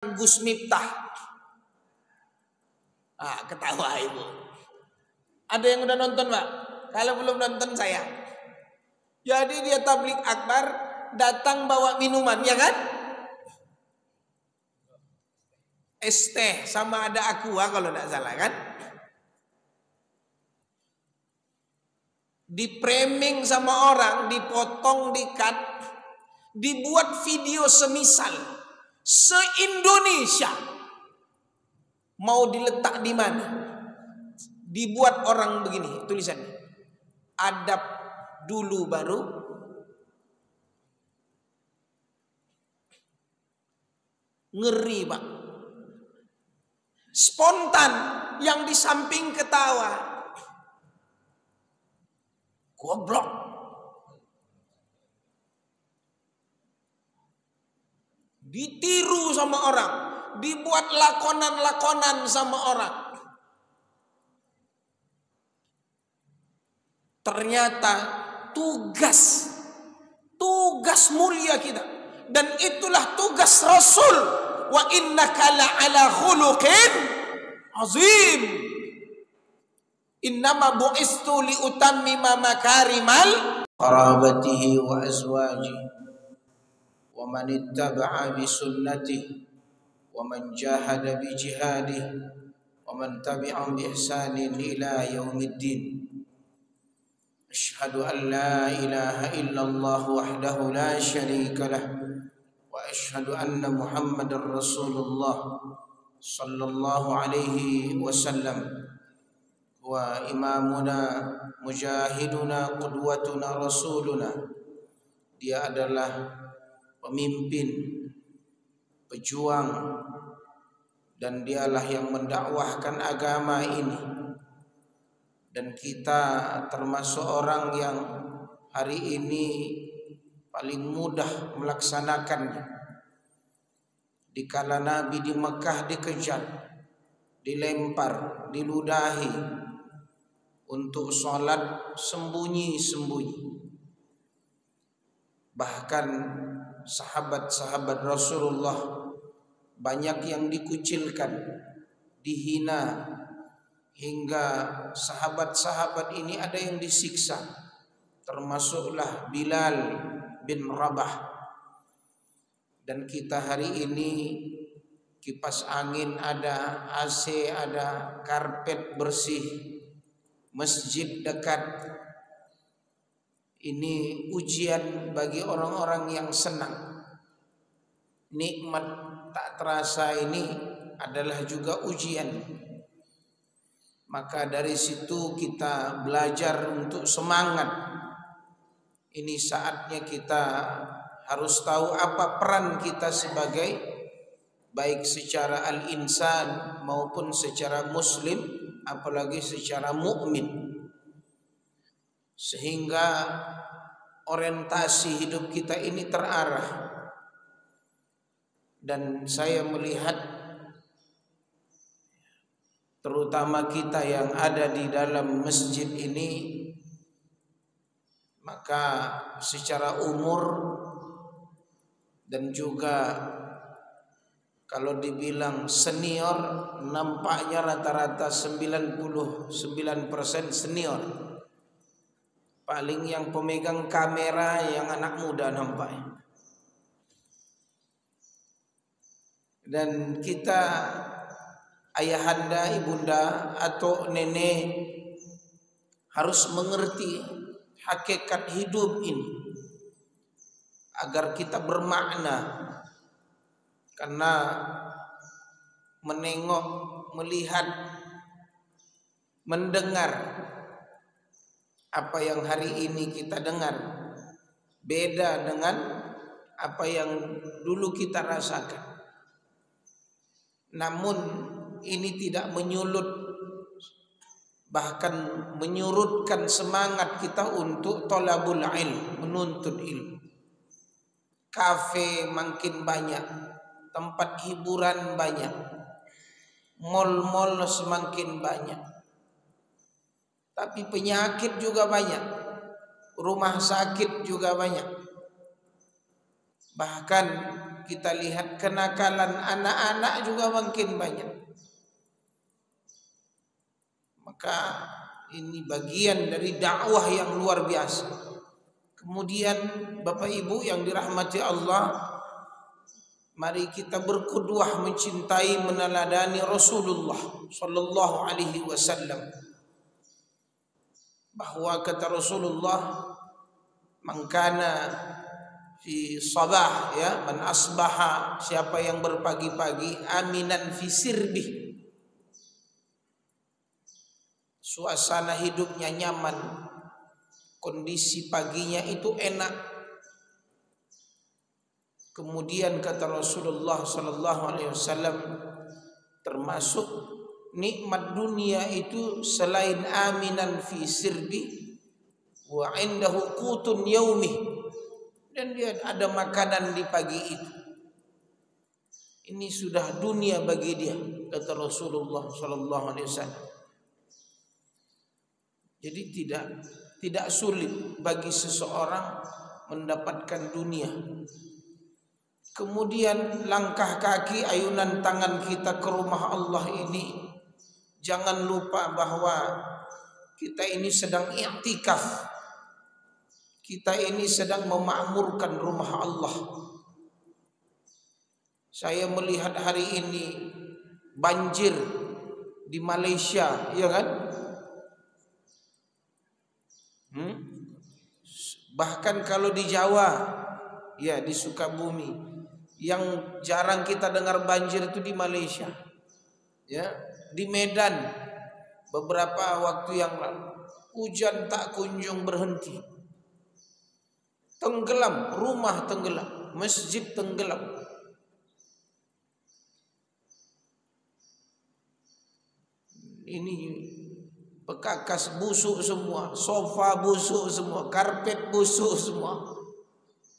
Gus Miftah. Ketawa ibu. Ada yang udah nonton, Pak? Kalau belum nonton saya. Jadi dia tablik akbar, datang bawa minuman, ya kan? Es teh sama ada aqua kalau tidak salah kan? Di framing sama orang, dipotong, di-cut, dibuat video semisal se-Indonesia. Mau diletak di mana? Dibuat orang begini, tulisannya. Adab dulu baru ngeri, Pak. Spontan, yang di samping ketawa. Goblok. Ditiru sama orang, dibuat lakonan-lakonan sama orang. Ternyata tugas mulia kita, dan itulah tugas Rasul. Wa innaka la'ala khuluqin azim. Innama bu'istu liutammima makarimal qarabatihi wa azwajihi wa man ittaba'a bi sunnatihi wa man jahada bi jihadihi wa man tabi'ahum bi ihsanin ila yaumiddin. Asyhadu an la ilaha illallah wahdahu la syarika lah wa asyhadu anna Muhammadar Rasulullah sallallahu alaihi wasallam wa imamuna mujahiduna qudwatuna rasuluna. Dia adalah pemimpin, pejuang, dan dialah yang mendakwahkan agama ini. Dan kita termasuk orang yang hari ini paling mudah melaksanakannya. Dikala Nabi di Mekah dikejar, dilempar, diludahi untuk sholat sembunyi-sembunyi. Bahkan sahabat-sahabat Rasulullah banyak yang dikucilkan, dihina, hingga sahabat-sahabat ini ada yang disiksa, termasuklah Bilal bin Rabah. Dan kita hari ini kipas angin ada, AC ada, karpet bersih, masjid dekat. Ini ujian bagi orang-orang yang senang. Nikmat tak terasa ini adalah juga ujian. Maka dari situ kita belajar untuk semangat. Ini saatnya kita harus tahu apa peran kita sebagai, baik secara al-insan maupun secara muslim, apalagi secara mukmin. Sehingga orientasi hidup kita ini terarah. Dan saya melihat terutama kita yang ada di dalam masjid ini, maka secara umur dan juga kalau dibilang senior, nampaknya rata-rata 99% senior. Paling yang pemegang kamera yang anak muda nampaknya. Dan kita, ayahanda, ibunda atau nenek, harus mengerti hakikat hidup ini agar kita bermakna. Karena menengok, melihat, mendengar apa yang hari ini kita dengar beda dengan apa yang dulu kita rasakan. Namun ini tidak menyulut, bahkan menyurutkan semangat kita untuk thalabul ilm, menuntut ilmu. Kafe makin banyak, tempat hiburan banyak, mal-mal semakin banyak. Tapi penyakit juga banyak, rumah sakit juga banyak. Bahkan kita lihat kenakalan anak-anak juga makin banyak. Maka ini bagian dari dakwah yang luar biasa. Kemudian Bapak Ibu yang dirahmati Allah, mari kita berqudwah mencintai meneladani Rasulullah sallallahu alaihi wasallam. Bahwa kata Rasulullah, man kana fi sabah, ya, man asbaha, siapa yang berpagi-pagi, aminan fi sirbih, suasana hidupnya nyaman, kondisi paginya itu enak. Kemudian kata Rasulullah sallallahu alaihi wasallam, termasuk nikmat dunia itu selain aminan fi sirbi wa indahu qutun yaumi, dan dia ada makanan di pagi itu. Ini sudah dunia bagi dia, kata Rasulullah sallallahu alaihi wasallam. Jadi tidak sulit bagi seseorang mendapatkan dunia. Kemudian langkah kaki, ayunan tangan kita ke rumah Allah ini, jangan lupa bahwa kita ini sedang i'tikaf. Kita ini sedang memakmurkan rumah Allah. Saya melihat hari ini banjir di Malaysia, ya kan? Bahkan kalau di Jawa, ya di Sukabumi, yang jarang kita dengar banjir itu di Malaysia, ya. Di Medan beberapa waktu yang lalu hujan tak kunjung berhenti, tenggelam, rumah tenggelam, masjid tenggelam. Ini bekakas busuk semua, sofa busuk semua, karpet busuk semua.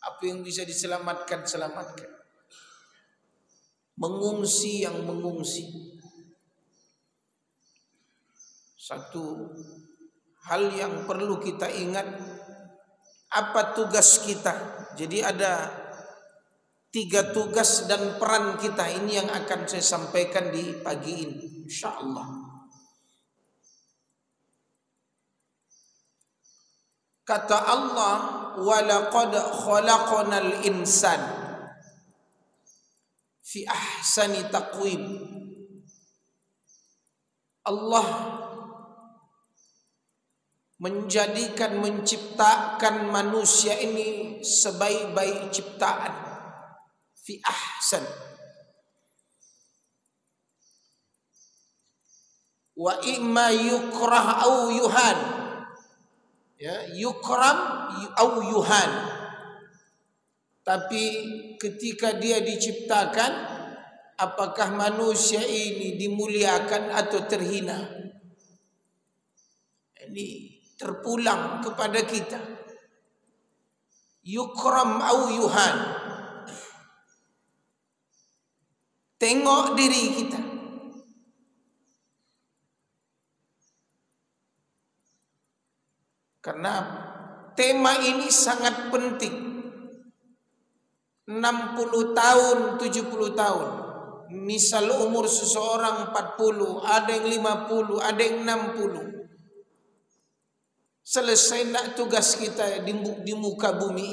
Apa yang bisa diselamatkan, selamatkan. Mengungsi yang mengungsi. Satu hal yang perlu kita ingat, apa tugas kita. Jadi ada 3 tugas dan peran kita. Ini yang akan saya sampaikan di pagi ini, insyaallah. Kata Allah, walaqad khalaqnal insan fi ahsani taqwim. Allah menjadikan, menciptakan manusia ini sebaik-baik ciptaan. Fi ahsan. Wa imma yukrah au yuhan. Ya, yukram au yuhan. Tapi ketika dia diciptakan, apakah manusia ini dimuliakan atau terhina? Ini terpulang kepada kita. Yukram au yuhan. Tengok diri kita. Karena tema ini sangat penting. 60 tahun, 70 tahun. Misal umur seseorang 40, ada yang 50, ada yang 60. Selesai nak tugas kita di muka bumi.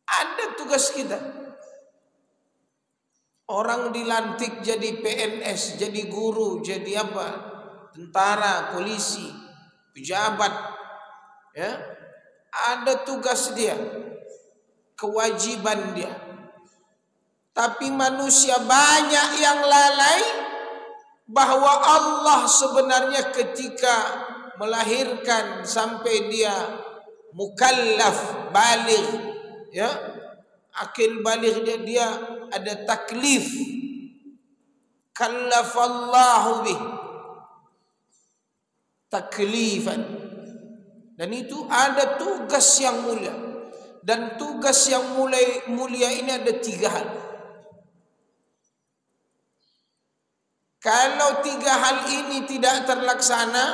Ada tugas kita. Orang dilantik jadi PNS, jadi guru, jadi apa? Tentara, polisi, pejabat, ya, ada tugas dia, kewajiban dia. Tapi manusia banyak yang lalai bahwa Allah sebenarnya ketika melahirkan sampai dia mukallaf, baligh, ya, akil baligh, dia ada taklif, kallafallahu bih, taklifan. Dan itu ada tugas yang mulia. Dan tugas yang mulia ini ada 3 hal. Kalau 3 hal ini tidak terlaksana,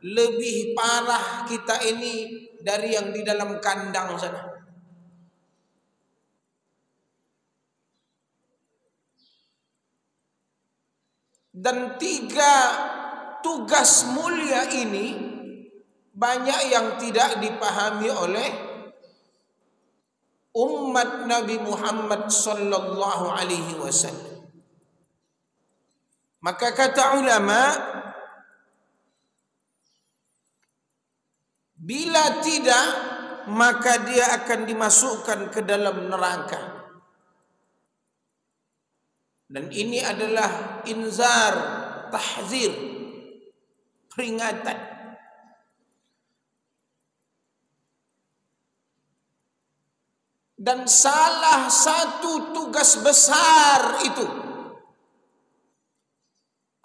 lebih parah kita ini dari yang di dalam kandang sana. Dan 3 tugas mulia ini banyak yang tidak dipahami oleh umat Nabi Muhammad sallallahu alaihi wasallam. Maka kata ulama, bila tidak, maka dia akan dimasukkan ke dalam neraka. Dan ini adalah inzar, tahzir, peringatan. Dan salah satu tugas besar itu,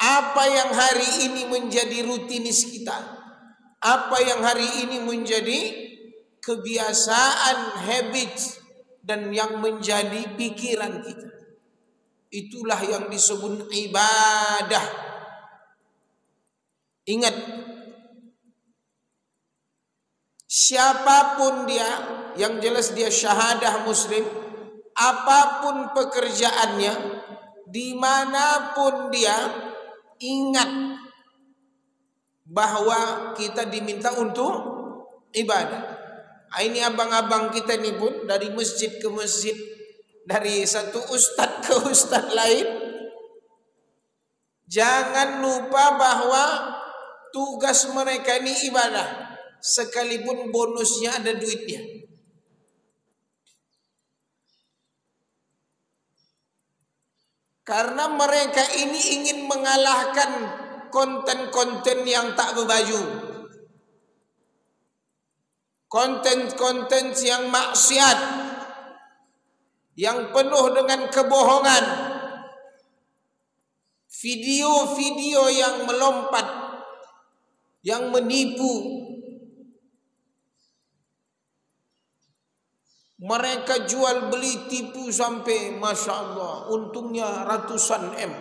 apa yang hari ini menjadi rutinis kita, apa yang hari ini menjadi kebiasaan, habit, dan yang menjadi pikiran kita, itulah yang disebut ibadah. Ingat, siapapun dia, yang jelas dia syahadah muslim, apapun pekerjaannya, dimanapun dia, ingat bahwa kita diminta untuk ibadah. Ini abang-abang kita ini pun dari masjid ke masjid, dari satu ustadz ke ustadz lain, jangan lupa bahwa tugas mereka ini ibadah, sekalipun bonusnya ada duitnya. Karena mereka ini ingin mengalahkan konten-konten yang tak berbaju, konten-konten yang maksiat, yang penuh dengan kebohongan, video-video yang melompat, yang menipu. Mereka jual beli tipu sampai Masya Allah, untungnya ratusan M.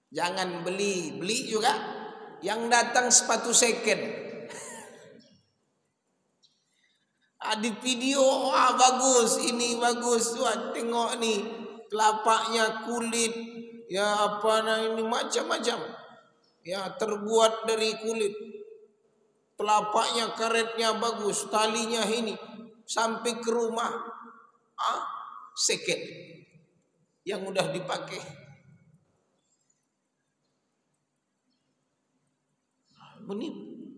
Jangan beli juga, yang datang sepatu second. Di video, bagus, ini bagus, wah tengok nih, telapaknya kulit, ya ini macam-macam, ya terbuat dari kulit, telapaknya karetnya bagus, talinya ini, sampai ke rumah, second, yang udah dipakai.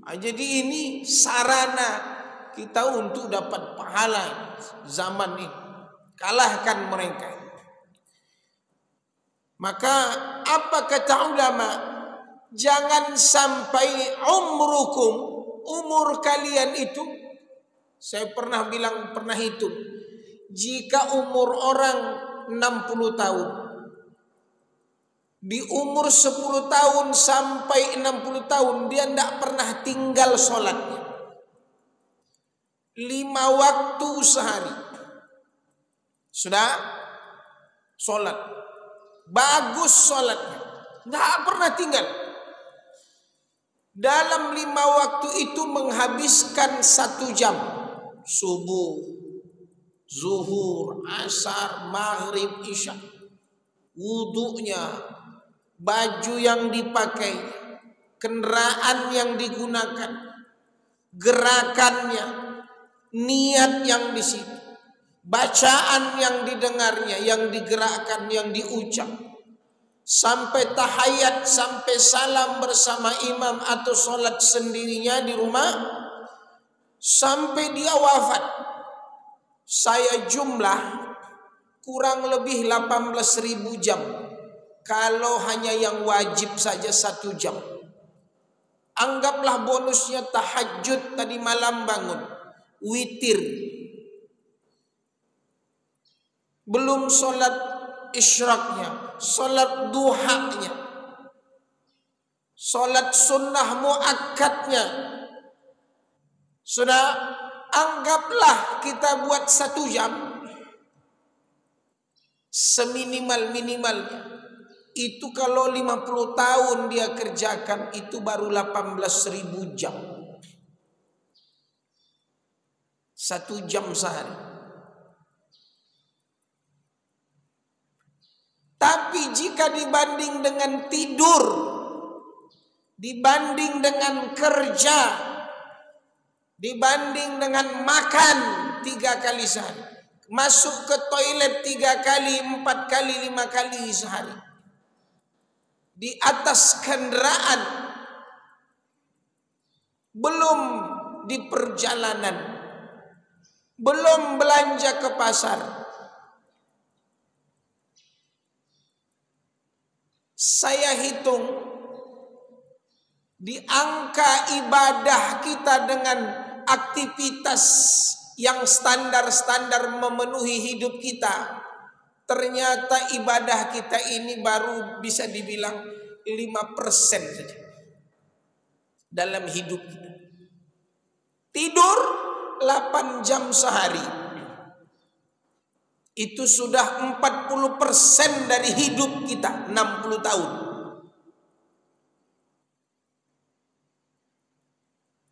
Jadi ini sarana kita untuk dapat pahala zaman ini. Kalahkan mereka. Maka apa kata ulama? Jangan sampai umur kalian itu, saya pernah hitung, jika umur orang 60 tahun, di umur 10 tahun sampai 60 tahun dia tidak pernah tinggal sholatnya. 5 waktu sehari sudah sholat, bagus sholatnya, tidak pernah tinggal. Dalam 5 waktu itu menghabiskan 1 jam, subuh, zuhur, asar, maghrib, isya, wudunya, baju yang dipakai, kendaraan yang digunakan, gerakannya, niat yang di situ, bacaan yang didengarnya, yang digerakkan, yang diucap, sampai tahiyat, sampai salam bersama imam atau sholat sendirinya di rumah, sampai dia wafat. Saya jumlah kurang lebih 18.000 jam. Kalau hanya yang wajib saja 1 jam. Anggaplah bonusnya tahajud tadi malam bangun, witir, belum sholat isyraqnya, sholat duhanya, sholat sunnah muakkadnya. Sudah, anggaplah kita buat 1 jam, seminimal-minimalnya. Itu kalau 50 tahun dia kerjakan, itu baru 18.000 jam. 1 jam sehari. Tapi jika dibanding dengan tidur, dibanding dengan kerja, dibanding dengan makan 3 kali sehari, masuk ke toilet 3 kali, 4 kali, 5 kali sehari, di atas kendaraan, belum di perjalanan, belum belanja ke pasar, saya hitung di angka ibadah kita dengan aktivitas yang standar-standar memenuhi hidup kita, ternyata ibadah kita ini baru bisa dibilang 5% saja dalam hidup kita. Tidur 8 jam sehari, itu sudah 40% dari hidup kita, 60 tahun.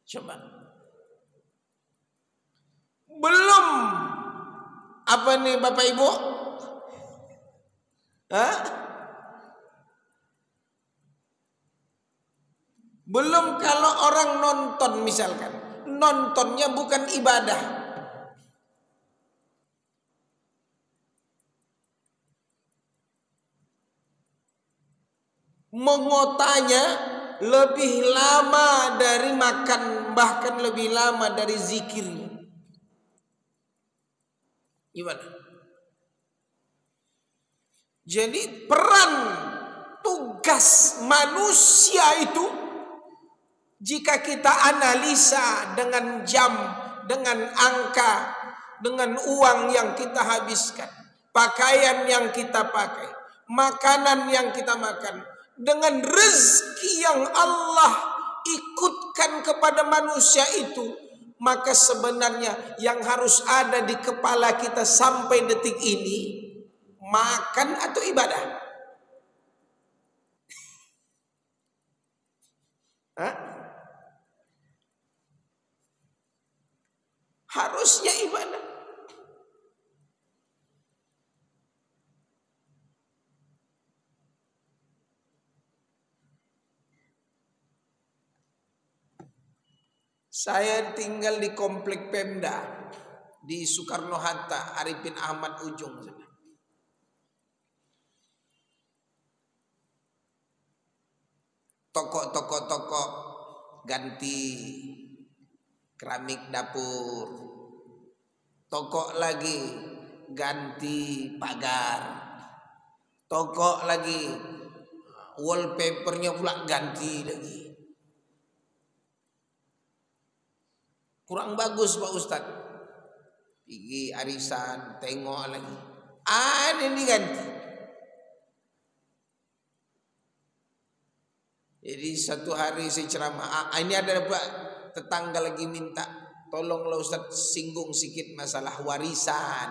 Coba. Belum apa nih Bapak Ibu? Hah? Belum kalau orang nonton misalkan, nontonnya bukan ibadah. Mengotanya lebih lama dari makan, bahkan lebih lama dari zikirnya. Gimana? Jadi peran tugas manusia itu, jika kita analisa dengan jam, dengan angka, dengan uang yang kita habiskan, pakaian yang kita pakai, makanan yang kita makan, dengan rezeki yang Allah ikutkan kepada manusia itu, maka sebenarnya yang harus ada di kepala kita sampai detik ini, makan atau ibadah? Hah? Harusnya ibadah. Saya tinggal di komplek Pemda di Soekarno Hatta, Arifin Ahmad Ujung. Toko ganti keramik dapur, toko lagi ganti pagar, toko lagi wallpapernya pula ganti lagi. Kurang bagus Pak Ustadz. Pergi arisan, tengok lagi, ada yang diganti. Jadi satu hari saya ceramah, ini ada Pak tetangga lagi minta, tolonglah Ustadz singgung sedikit masalah warisan.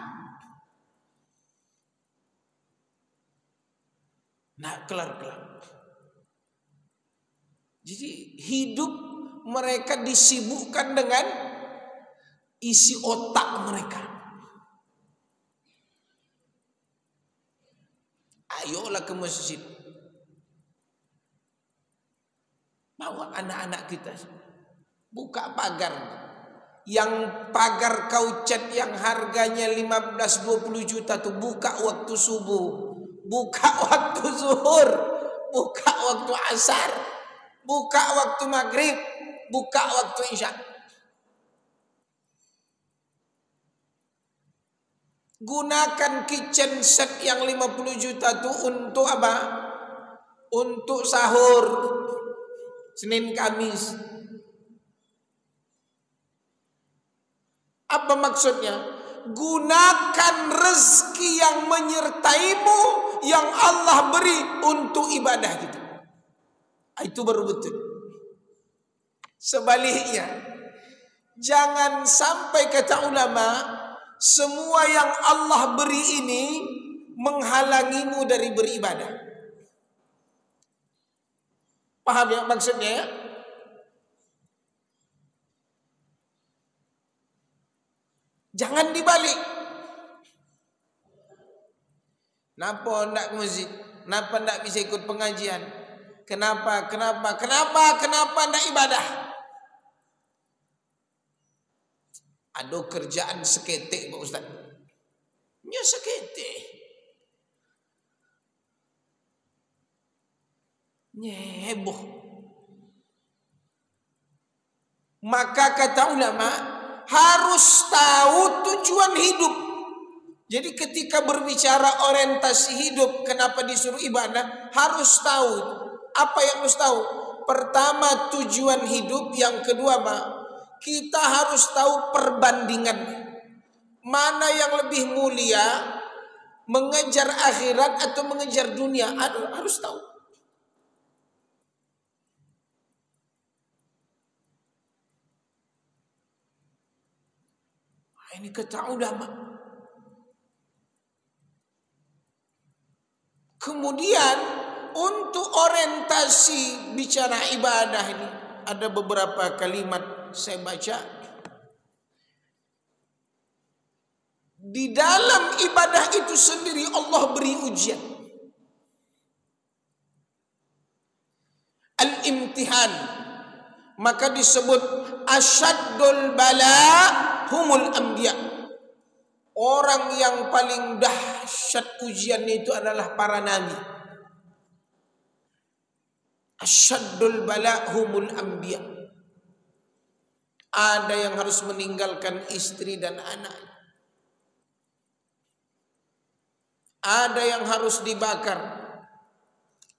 Nah, kelar. Jadi hidup mereka disibukkan dengan isi otak mereka. Ayolah ke masjid, bawa anak-anak kita, buka pagar. Yang pagar kaucat yang harganya 15-20 juta tuh buka waktu subuh, buka waktu zuhur, buka waktu asar, buka waktu maghrib, buka waktu isya. Gunakan kitchen set yang 50 juta tuh untuk apa? Untuk sahur Senin Kamis. Apa maksudnya? Gunakan rezeki yang menyertaimu, yang Allah beri untuk ibadah kita. Itu baru betul. Sebaliknya, jangan sampai kata ulama, semua yang Allah beri ini menghalangimu dari beribadah. Paham ya maksudnya ya? Jangan dibalik. Kenapa ndak ke masjid? Kenapa ndak bisa ikut pengajian? Kenapa ndak ibadah? Ada kerjaan seketik Pak Ustaz. Ya seketik. Heboh. Maka kata ulama harus tahu tujuan hidup. Jadi ketika berbicara orientasi hidup, kenapa disuruh ibadah, harus tahu. Apa yang harus tahu? Pertama tujuan hidup, yang kedua kita harus tahu perbandingan. Mana yang lebih mulia, mengejar akhirat atau mengejar dunia, harus tahu. Ini kata ulama. Kemudian untuk orientasi bicara ibadah ini ada beberapa kalimat saya baca. Di dalam ibadah itu sendiri Allah beri ujian. Al-imtihan. Maka disebut asyaddul bala humul anbiya. Orang yang paling dahsyat ujiannya itu adalah para nabi. Asyaddul bala humul anbiya. Ada yang harus meninggalkan istri dan anak. Ada yang harus dibakar.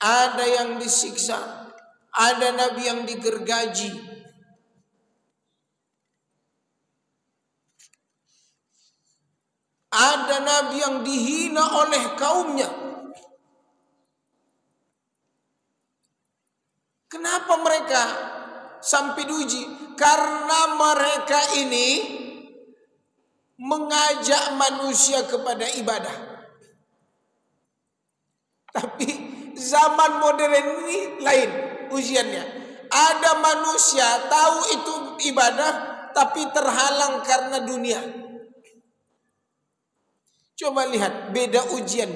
Ada yang disiksa. Ada nabi yang digergaji. Ada nabi yang dihina oleh kaumnya. Kenapa mereka sampai diuji? Karena mereka ini mengajak manusia kepada ibadah. Tapi zaman modern ini lain ujiannya. Ada manusia tahu itu ibadah tapi terhalang karena dunia. Coba lihat beda ujian.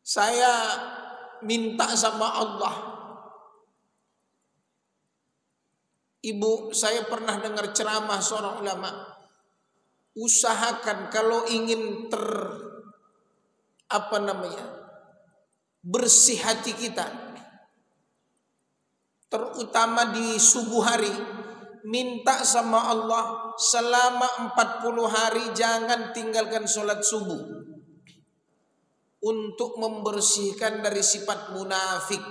Saya minta sama Allah. Ibu, saya pernah dengar ceramah seorang ulama. Usahakan kalau ingin bersih hati kita, terutama di subuh hari, minta sama Allah selama 40 hari jangan tinggalkan sholat subuh untuk membersihkan dari sifat munafik.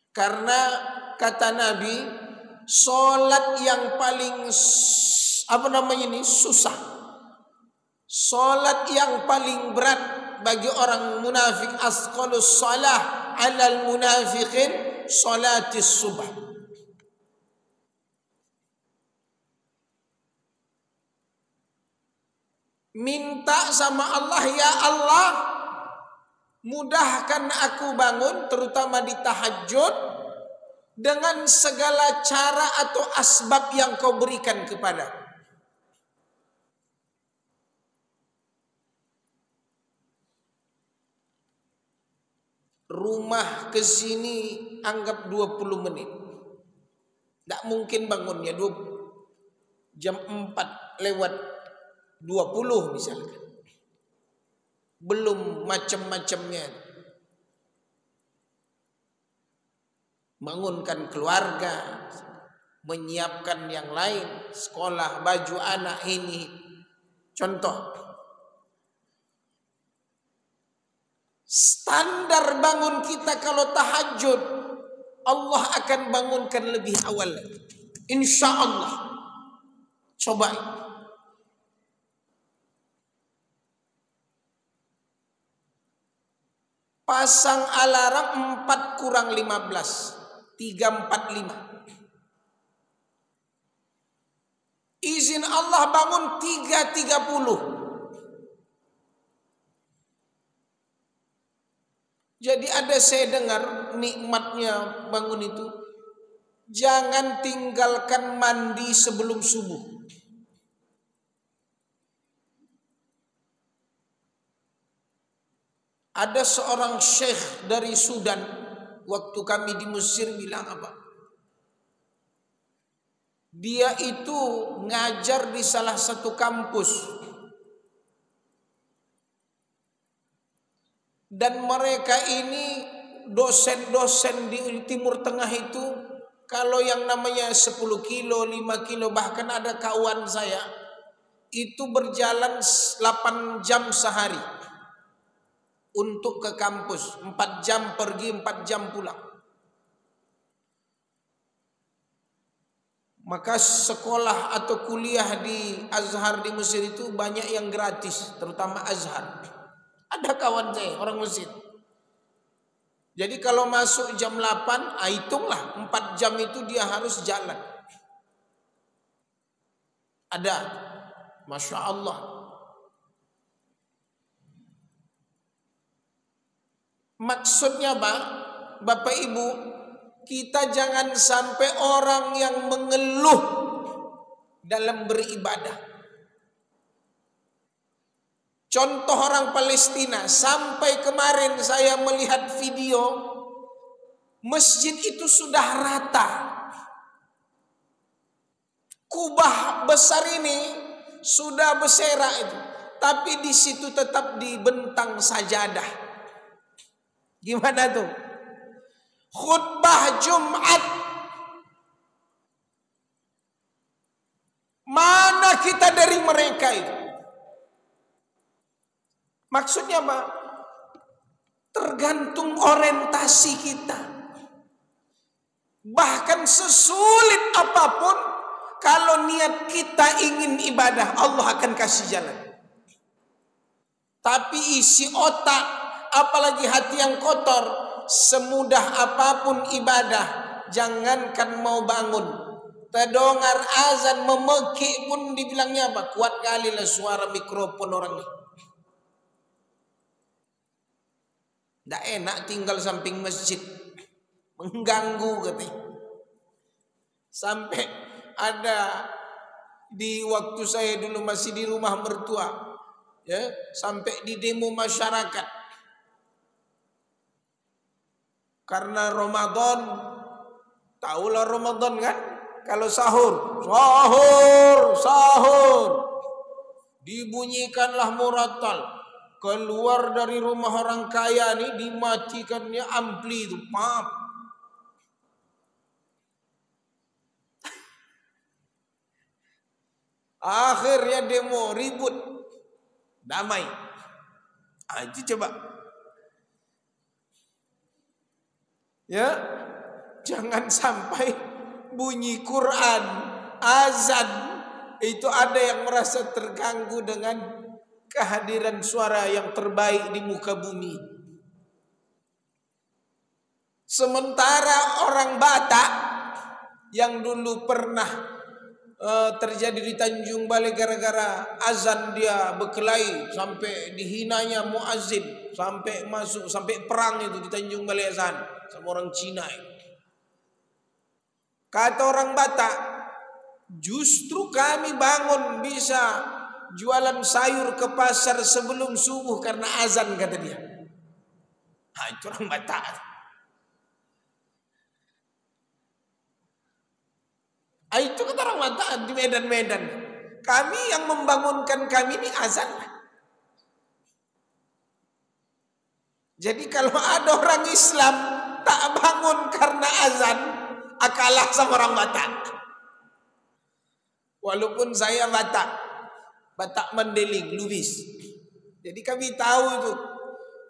Karena kata Nabi, sholat yang paling susah, sholat yang paling berat bagi orang munafik, asqalus shalah 'alal munafiqin sholatis subh. Minta sama Allah, ya Allah, mudahkan aku bangun, terutama di tahajud, dengan segala cara atau asbab yang kau berikan kepada. Rumah ke sini anggap 20 menit. Tidak mungkin bangunnya jam 4 lewat 20 misalkan. Belum macam-macamnya. Bangunkan keluarga, menyiapkan yang lain, sekolah, baju anak ini. Contoh. Standar bangun kita kalau tahajud, Allah akan bangunkan lebih awal. Insya Allah. Coba. Pasang alarm 4 kurang 15. 3.45. Izin Allah bangun 3.30. Jadi ada saya dengar nikmatnya bangun itu. jangan tinggalkan mandi sebelum subuh. Ada seorang syekh dari Sudan, waktu kami di Mesir, bilang apa? Dia itu ngajar di salah satu kampus. Dan mereka ini dosen-dosen di Timur Tengah itu, kalau yang namanya 10 kilo, 5 kilo, bahkan ada kawan saya, itu berjalan 8 jam sehari. Untuk ke kampus, 4 jam pergi, 4 jam pulang. Maka sekolah atau kuliah di Azhar di Mesir itu banyak yang gratis, terutama Azhar. Ada kawan saya orang Mesir. Jadi kalau masuk jam 8, hitunglah 4 jam itu dia harus jalan. Ada, Masya Allah. Maksudnya Bapak Ibu, kita jangan sampai orang yang mengeluh dalam beribadah. Contoh orang Palestina, sampai kemarin saya melihat video, masjid itu sudah rata. Kubah besar ini sudah berserak itu, tapi di situ tetap dibentang sajadah. Gimana tuh? Khutbah Jumat. Mana kita dari mereka itu? Maksudnya apa? Tergantung orientasi kita. Bahkan sesulit apapun, kalau niat kita ingin ibadah, Allah akan kasih jalan. Tapi isi otak, apalagi hati yang kotor, semudah apapun ibadah, jangankan mau bangun, terdengar azan memekik pun dibilangnya apa? Kuat kali lah suara mikrofon orang ini. Tidak enak tinggal samping masjid, mengganggu katanya. Sampai ada di waktu saya dulu masih di rumah mertua, ya, sampai di demo masyarakat. Karena Ramadan, tahulah Ramadan kan? Kalau sahur, dibunyikanlah murattal. Keluar dari rumah orang kaya nih, dimatikannya ampli itu, pap. Akhirnya demo, ribut, damai. Itu coba. Ya, jangan sampai bunyi Quran, azan, itu ada yang merasa terganggu dengan kehadiran suara yang terbaik di muka bumi. Sementara orang Batak yang dulu pernah terjadi di Tanjung Balai gara-gara azan dia berkelahi sampai dihinanya muazzin, sampai masuk, sampai perang itu di Tanjung Balai azan sama orang Cina itu. Kata orang Batak, justru kami bangun bisa jualan sayur ke pasar sebelum subuh karena azan, kata dia. Itu orang Batak. Itu kata orang Batak di Medan-Medan. Kami yang membangunkan kami ini azan. Jadi kalau ada orang Islam tak bangun karena azan, kalah sama orang Batak. Walaupun saya Batak Mandeling, Lubis. Jadi kami tahu itu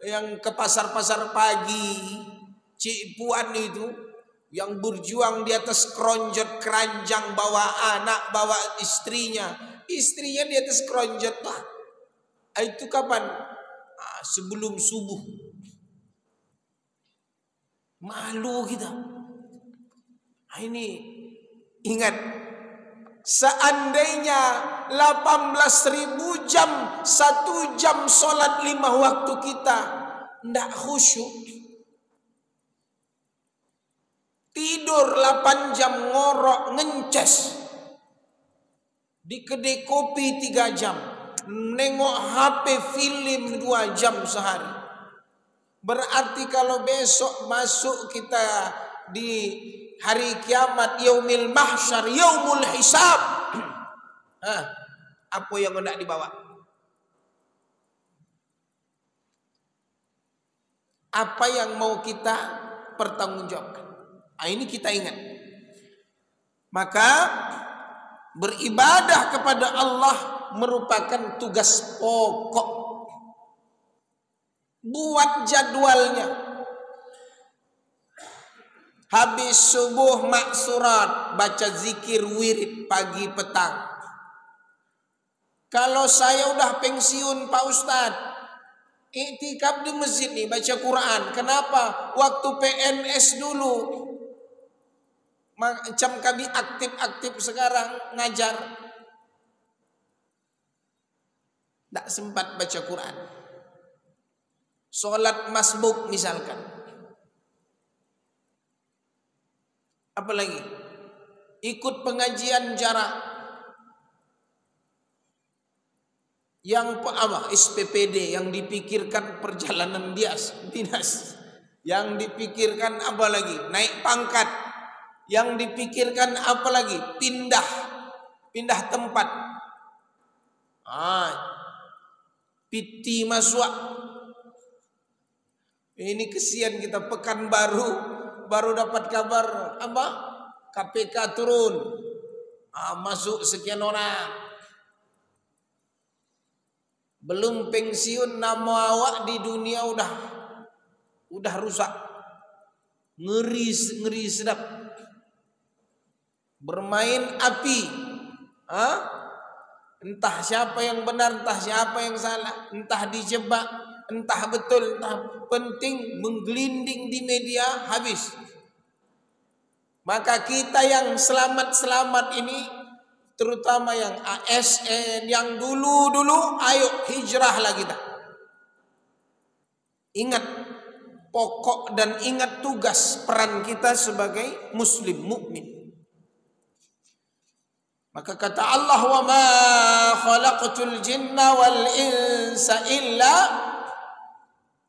yang ke pasar-pasar pagi, Cik Puan itu yang berjuang di atas keronjot keranjang, bawa anak, bawa istrinya di atas keronjot lah. Itu kapan? Sebelum subuh. Malu kita. Ini ingat, seandainya 18.000 jam, 1 jam sholat 5 waktu kita ndak khusyuk, tidur 8 jam, ngorok, ngences. Di kedai kopi 3 jam, nengok HP film 2 jam sehari. Berarti kalau besok masuk kita di hari kiamat, yaumil mahsyar, yaumul hisab, apa yang hendak dibawa? Apa yang mau kita pertanggungjawabkan? Ini kita ingat. Maka beribadah kepada Allah merupakan tugas pokok. Buat jadwalnya. Habis subuh maksurat, baca zikir wirid pagi petang. Kalau saya udah pensiun Pak Ustadz, iktikaf di masjid nih, baca Quran. Kenapa? Waktu PNS dulu, macam kami aktif-aktif sekarang ngajar, tak sempat baca Quran. Sholat masbuk misalkan. Apalagi ikut pengajian jarak. Yang apa? SPPD, yang dipikirkan perjalanan dinas. Yang dipikirkan apa lagi? Naik pangkat. Yang dipikirkan apa lagi? Pindah tempat. Piti masuk. Ini kesian kita, pekan baru dapat kabar apa? KPK turun. Masuk sekian orang. Belum pensiun, nama awak di dunia udah rusak. Ngeri sedap. Bermain api. Entah siapa yang benar, entah siapa yang salah, entah dijebak, entah betul, entah penting, menggelinding di media, habis. Maka kita yang selamat ini, terutama yang ASN, yang dulu, ayo hijrahlah kita. Ingat pokok dan ingat tugas peran kita sebagai muslim mukmin. Maka kata Allah, wa ma khalaqtul jinna wal insa illa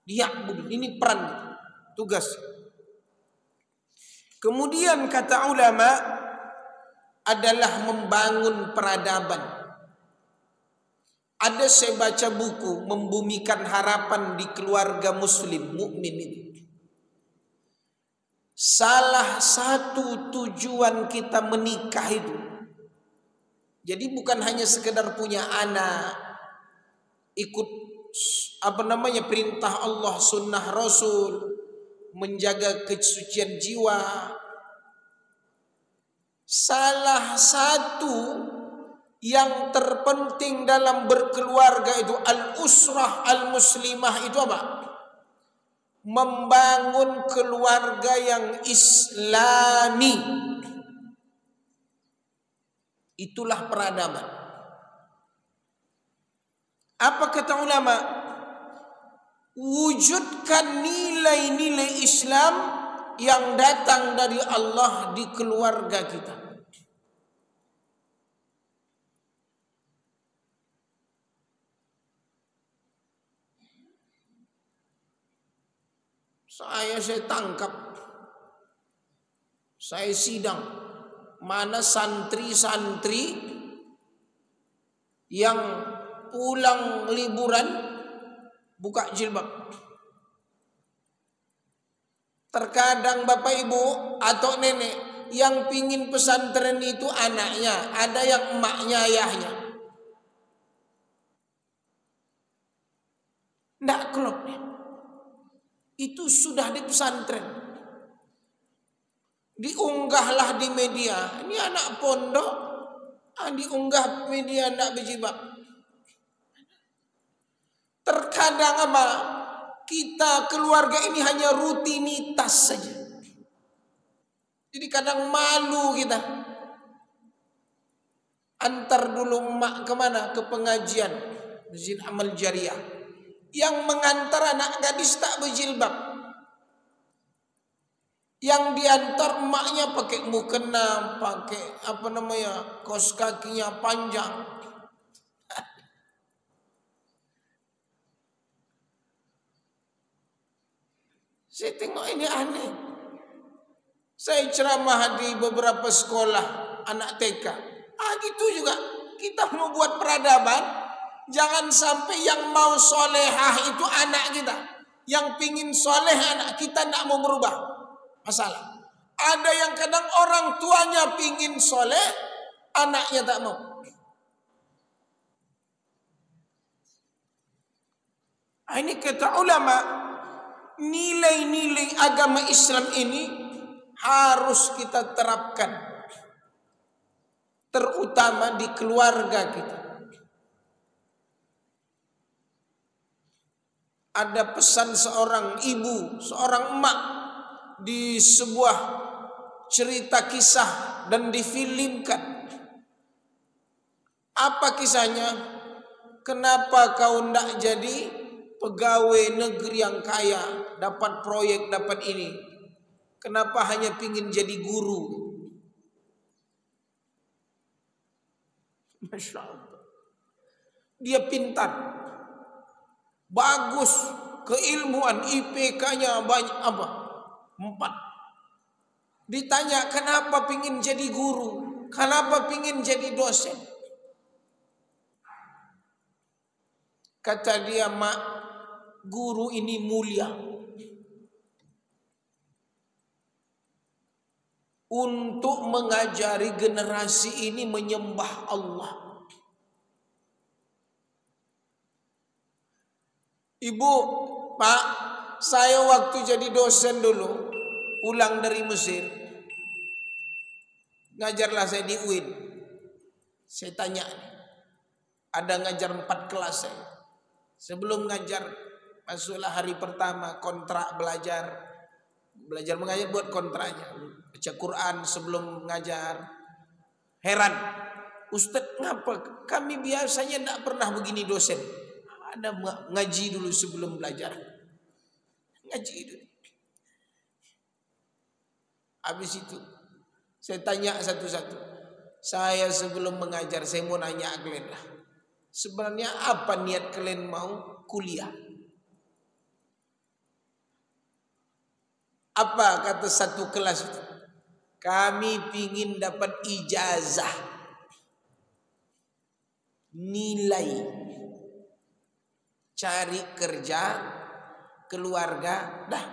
liya'budun. Ini peran, tugas. Kemudian kata ulama adalah membangun peradaban. Ada saya baca buku membumikan harapan di keluarga muslim mukmin ini. Salah satu tujuan kita menikah itu, jadi bukan hanya sekedar punya anak, ikut perintah Allah, sunnah Rasul, menjaga kesucian jiwa. Salah satu yang terpenting dalam berkeluarga itu al-usrah al-muslimah itu apa? Membangun keluarga yang islami. Itulah peradaban. Apa kata ulama? Wujudkan nilai-nilai Islam yang datang dari Allah di keluarga kita. Saya tangkap, saya sidang, mana santri-santri yang pulang liburan buka jilbab. Terkadang bapak ibu atau nenek yang pingin pesantren itu anaknya, ada yang emaknya, ayahnya. Nggak klop. Itu sudah di pesantren. Diunggahlah di media. Ini anak pondok, diunggah media ndak berjilbab. Terkadang apa? Kita keluarga ini hanya rutinitas saja. Jadi kadang malu kita. Antar dulu emak kemana? Ke pengajian Masjid Amal Jariah. Yang mengantar anak gadis tak berjilbab. Yang diantar emaknya pakai mukena, pakai kaos kakinya panjang. Saya tengok ini aneh. Saya ceramah di beberapa sekolah anak TK. Gitu juga. Kita mau buat peradaban, jangan sampai yang mau solehah itu anak kita. Yang pingin soleh anak kita tidak mau berubah. Masalah. Ada yang kadang orang tuanya pingin soleh, anaknya tak mau. Ini kata ulama, nilai-nilai agama Islam ini harus kita terapkan, terutama di keluarga kita. Ada pesan seorang ibu, seorang emak di sebuah cerita kisah dan difilmkan. Apa kisahnya? Kenapa kau ndak jadi pegawai negeri yang kaya, dapat proyek, dapat ini? Kenapa hanya pingin jadi guru? Masya Allah. Dia pintar, bagus, keilmuan, IPK-nya banyak 4. Ditanya kenapa pingin jadi guru, kenapa pingin jadi dosen? Kata dia, mak, guru ini mulia. Untuk mengajari generasi ini menyembah Allah. Ibu, Pak, saya waktu jadi dosen dulu, pulang dari Mesir, ngajarlah saya di UIN. Saya tanya, ada ngajar 4 kelas saya. Sebelum ngajar, masuklah hari pertama, kontrak belajar mengajar, buat kontraknya, baca Quran sebelum ngajar. Heran, Ustadz, ngapa kami biasanya tidak pernah begini dosen? Ada ngaji dulu sebelum belajar. Ngaji dulu. Habis itu saya tanya satu-satu. Saya sebelum mengajar, saya mau nanya kalian lah, sebenarnya apa niat kalian mau kuliah? Apa kata satu kelas itu? Kami pingin dapat ijazah, nilai, cari kerja, keluarga, dah.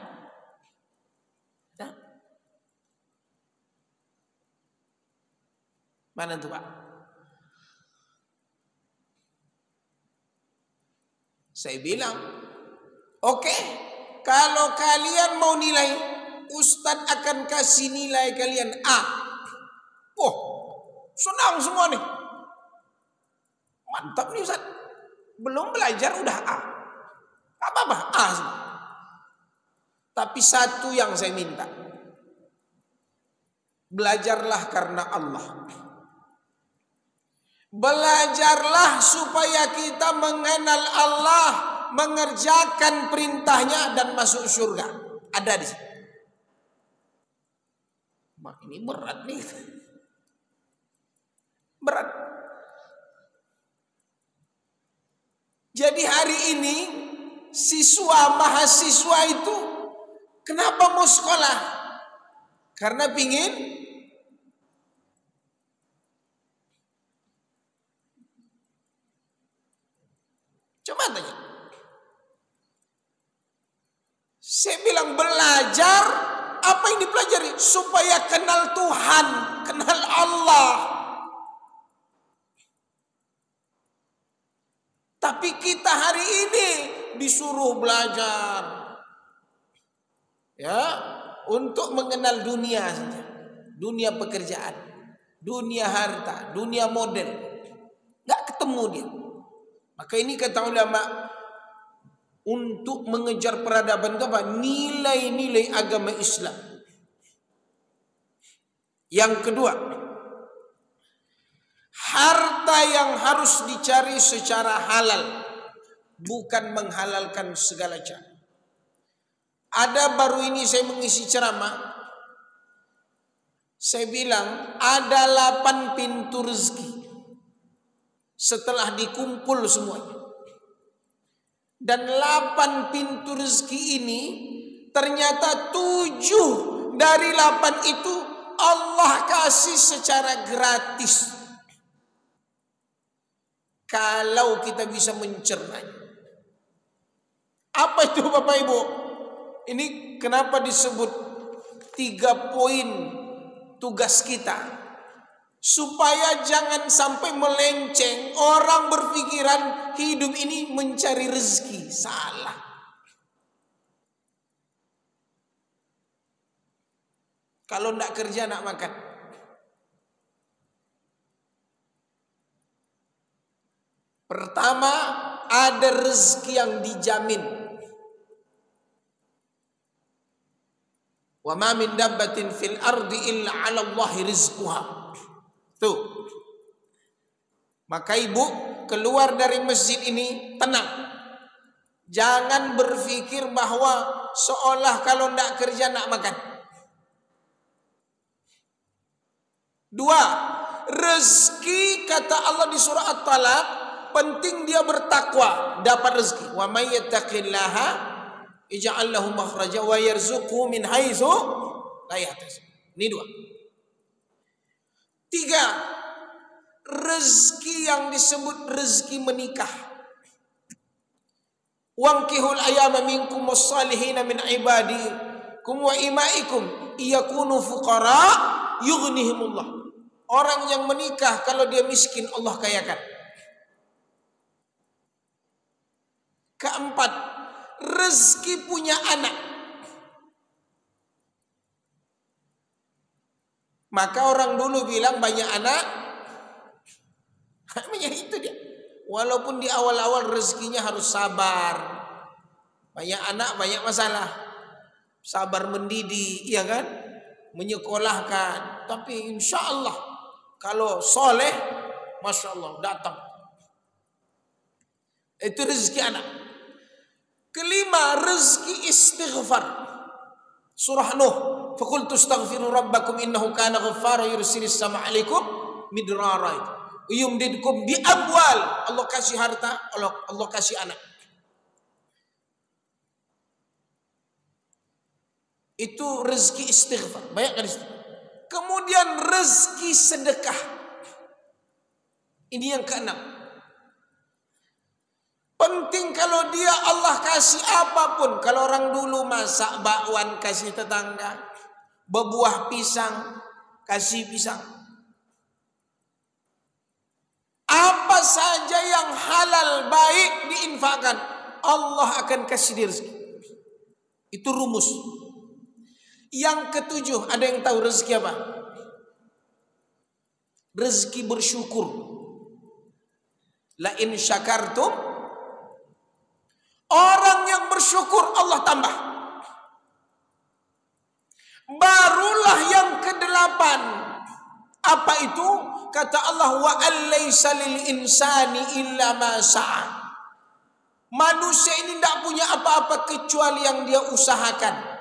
Mana tuh Pak? Saya bilang, oke, kalau kalian mau nilai, Ustadz akan kasih nilai kalian A. Oh, senang semua nih. Mantap nih Ustadz. Belum belajar udah A. Apa-apa, A semua. Tapi satu yang saya minta, belajarlah karena Allah. Belajarlah supaya kita mengenal Allah, mengerjakan perintahnya dan masuk surga. Ada di sini. Mak, ini berat nih. Berat. Jadi hari ini mahasiswa itu kenapa mau sekolah? Karena pingin coba tanya. Saya bilang belajar, apa yang dipelajari? Supaya kenal Tuhan, kenal Allah. Tapi kita hari ini disuruh belajar, ya, untuk mengenal dunia saja, dunia pekerjaan, dunia harta, dunia model, nggak ketemu dia. Maka ini kata ulama, untuk mengejar peradaban itu apa? Nilai-nilai agama Islam. Yang kedua, harta yang harus dicari secara halal, bukan menghalalkan segala cara. Ada baru ini saya mengisi ceramah, Saya bilang ada 8 pintu rezeki setelah dikumpul semuanya. Dan 8 pintu rezeki ini ternyata 7 dari 8 itu Allah kasih secara gratis. Kalau kita bisa mencernanya. Apa itu Bapak Ibu? Ini kenapa disebut 3 poin tugas kita, supaya jangan sampai melenceng. Orang berpikiran hidup ini mencari rezeki. Salah. Kalau tidak kerja nak makan. Pertama, ada rezeki yang dijamin. Wa ma min dabbatin fil ardi illa 'ala Allahi rizquha. Tuh. Maka ibu keluar dari masjid ini tenang. Jangan berpikir bahwa seolah kalau tidak kerja nak makan. 2. Rezeki kata Allah di surah At-Talaq, penting dia bertakwa dapat rezeki. Wa may yattaqillaha ij'al lahu makhraja wa yarzuqhu min haitsu la yahtasib. Ini 2. 3. Rezeki yang disebut rezeki menikah. Wankihul ayyama minkum was-salihina min ibadikum wa imaikum iyakunu fuqara yughnihimullah. Orang yang menikah kalau dia miskin Allah kayakan. 4. Rezeki punya anak. Maka orang dulu bilang banyak anak. Itu dia. Walaupun di awal-awal rezekinya harus sabar. Banyak anak, banyak masalah. Sabar mendidik, ya kan? Menyekolahkan. Tapi insya Allah kalau soleh, masya Allah datang. Itu rezeki anak. 5. Rezeki istighfar. Surah Nuh. Faqultu astaghfiru rabbakum innahu kana ghaffara yursilis sama alaikum midrara. Yumdidkum bi amwal. Allah kasih harta, Allah kasih anak. Itu rezeki istighfar. Banyak kan istighfar. Kemudian rezeki sedekah. Ini yang 6. Penting kalau dia Allah kasih apapun. Kalau orang dulu masak bakwan kasih tetangga, berbuah pisang kasih pisang. Apa saja yang halal baik diinfakkan, Allah akan kasih dia rezeki. Itu rumus. Yang 7, ada yang tahu rezeki apa? Rezeki bersyukur. La in syakartum, orang yang bersyukur Allah tambah. Barulah yang ke-8. Apa itu? Kata Allah, wa allaysa lil insani illa ma sa'a. Manusia ini tidak punya apa-apa kecuali yang dia usahakan.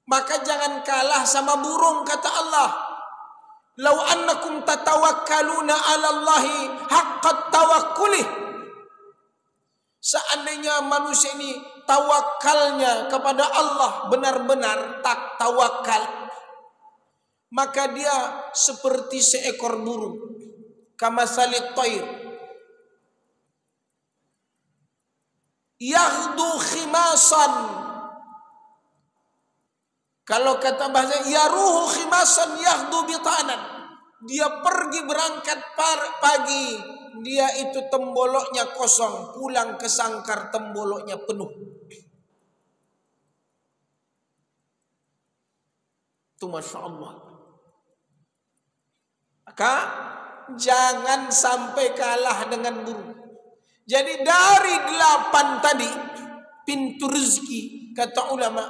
Maka jangan kalah sama burung, kata Allah. Lau annakum tatawakkaluna 'ala Allahi haqqat tawakkulih. Seandainya manusia ini tawakalnya kepada Allah benar-benar tak tawakal, maka dia seperti seekor burung. Kamasalit thair yaghdu khimasan. Kalau kata bahasa yaruhu khimasan yaghdu bitanan. Dia pergi berangkat pagi, dia itu temboloknya kosong, pulang ke sangkar temboloknya penuh. Itu Masya Allah. Maka jangan sampai kalah dengan burung. Jadi dari 8 tadi pintu rezeki kata ulama,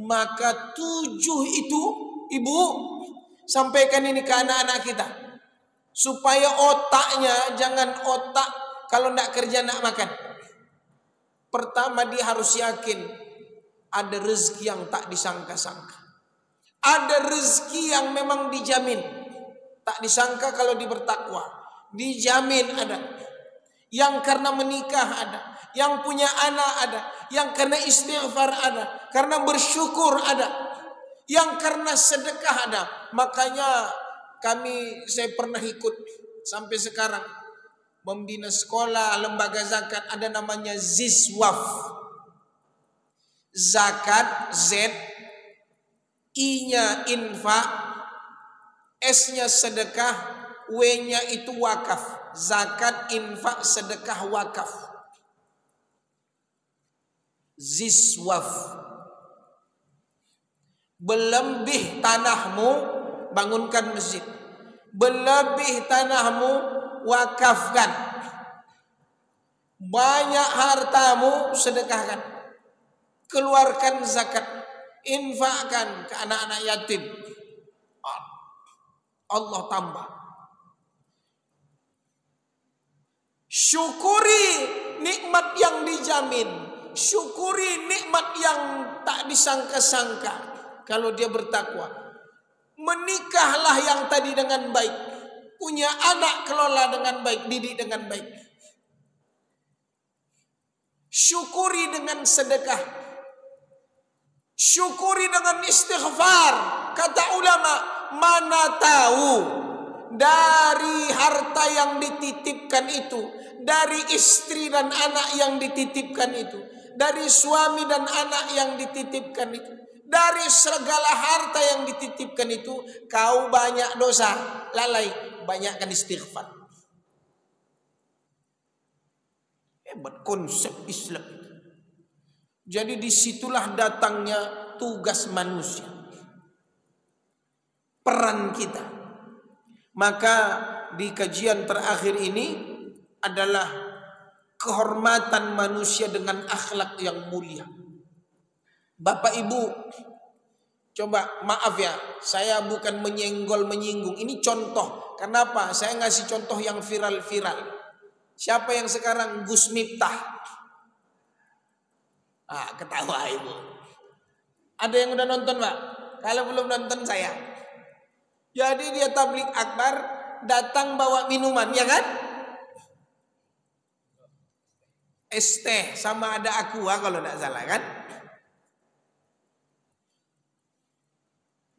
maka 7 itu ibu sampaikan ini ke anak-anak kita. Supaya otaknya jangan otak kalau tidak kerja nak makan. Pertama dia harus yakin ada rezeki yang tak disangka-sangka. Ada rezeki yang memang dijamin. Tak disangka kalau bertakwa. Dijamin ada. Yang karena menikah ada. Yang punya anak ada. Yang karena istighfar ada. Karena bersyukur ada. Yang karena sedekah ada. Makanya saya pernah ikut sampai sekarang. Membina sekolah, lembaga zakat. Ada namanya Ziswaf. Zakat, Z. I-nya infak, S-nya sedekah, W-nya itu wakaf. Zakat, infak, sedekah, wakaf. Ziswaf. Belebih tanahmu, bangunkan masjid. Belebih tanahmu, wakafkan. Banyak hartamu, sedekahkan. Keluarkan zakat. Infakkan ke anak-anak yatim. Allah tambah. Syukuri nikmat yang dijamin. Syukuri nikmat yang tak disangka-sangka. Kalau dia bertakwa. Menikahlah yang tadi dengan baik. Punya anak kelola dengan baik. Didik dengan baik. Syukuri dengan sedekah. Syukuri dengan istighfar. Kata ulama, mana tahu dari harta yang dititipkan itu, dari istri dan anak yang dititipkan itu, dari suami dan anak yang dititipkan itu, dari segala harta yang dititipkan itu, kau banyak dosa, lalai, banyakkan istighfar. Hebat konsep Islam. Jadi disitulah datangnya tugas manusia. Peran kita. Maka di kajian terakhir ini adalah kehormatan manusia dengan akhlak yang mulia. Bapak Ibu, coba maaf ya, saya bukan menyinggung. Ini contoh. Kenapa? Saya ngasih contoh yang viral-viral. Siapa yang sekarang Gus Miftah? Ketawa ibu. Ada yang udah nonton Pak? Kalau belum nonton saya. Jadi dia tabligh akbar, datang bawa minuman, ya kan? Es teh sama ada aqua kalau tidak salah kan?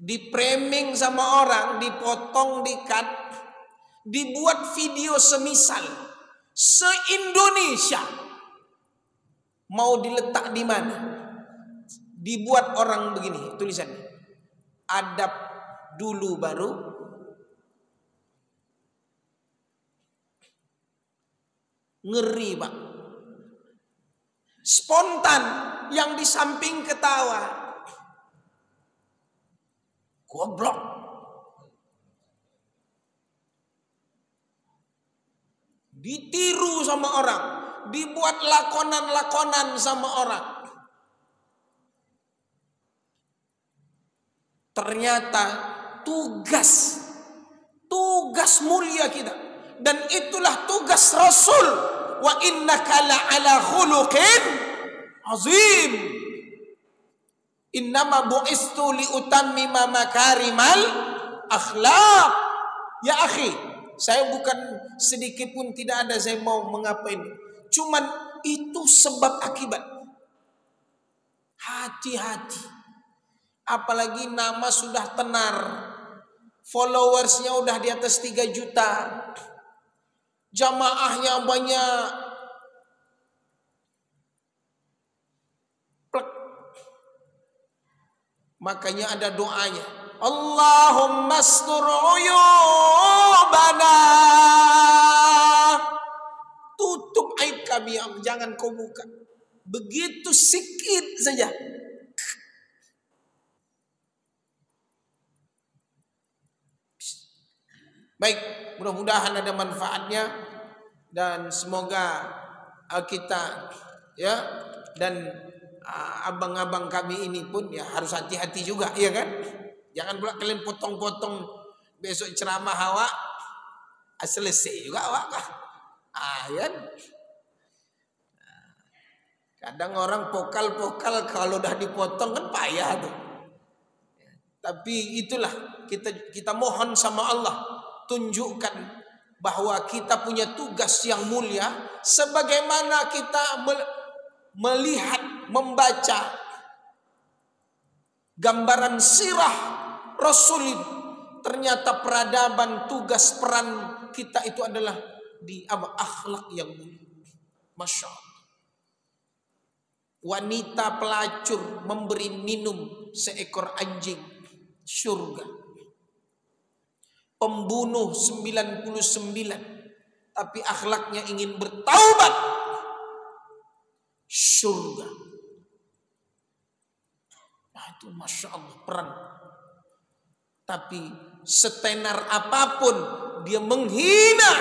Di framing sama orang, dipotong, di-cut, dibuat video semisal se-Indonesia. Mau diletak di mana? Dibuat orang begini tulisannya. Adab dulu baru. Ngeri Pak. Spontan, yang di samping ketawa. Goblok. Ditiru sama orang. Dibuat lakonan-lakonan sama orang. Ternyata tugas mulia kita. Dan itulah tugas Rasul. Wa innaka la'ala khuluqin azim. Innama bu'istu liutammima makarimal akhlaq. Ya akhi, saya bukan sedikit pun tidak ada saya mau mengapain. Cuman itu sebab akibat. Hati-hati. Apalagi nama sudah tenar. Followersnya udah di atas 3 juta. Jamaahnya banyak. Plek. Makanya ada doanya. Allahumma astur uyubana. Tutup aib kami, jangan kau buka. Begitu sikit saja. Baik, mudah-mudahan ada manfaatnya dan semoga kita ya dan abang-abang kami ini pun ya harus hati-hati juga, ya kan? Jangan pula kalian potong-potong besok ceramah awak selesai juga awak kah? Kan? Kadang orang pokal-pokal kalau udah dipotong kan payah tuh. Tapi itulah kita mohon sama Allah, tunjukkan bahwa kita punya tugas yang mulia, sebagaimana kita melihat, membaca gambaran sirah Rasul. Ternyata peradaban, tugas, peran kita itu adalah di akhlak yang mulia. Masya Allah. Wanita pelacur memberi minum seekor anjing, surga. Pembunuh 99 tapi akhlaknya ingin bertaubat, surga. Nah, itu Masya Allah peran. Tapi setenar apapun dia menghina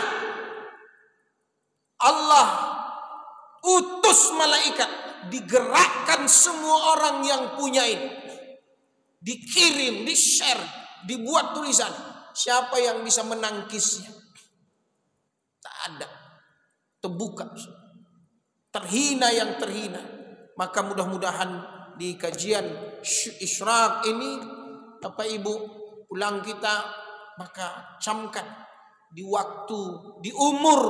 Allah, utus malaikat, digerakkan semua orang yang punya ini, dikirim, di-share, dibuat tulisan. Siapa yang bisa menangkisnya? Tak ada. Terbuka. Terhina yang terhina. Maka mudah-mudahan di kajian Isyraq ini, Bapak Ibu, pulang kita, maka camkan di waktu, di umur,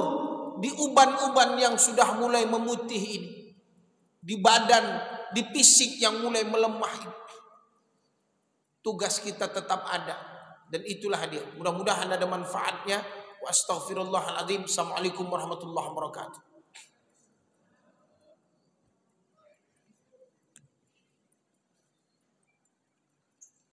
di uban-uban yang sudah mulai memutih ini, di badan, di fisik yang mulai melemah ini, tugas kita tetap ada. Dan itulah dia. Mudah-mudahan ada manfaatnya. Wa astaghfirullahaladzim. Assalamualaikum warahmatullahi wabarakatuh.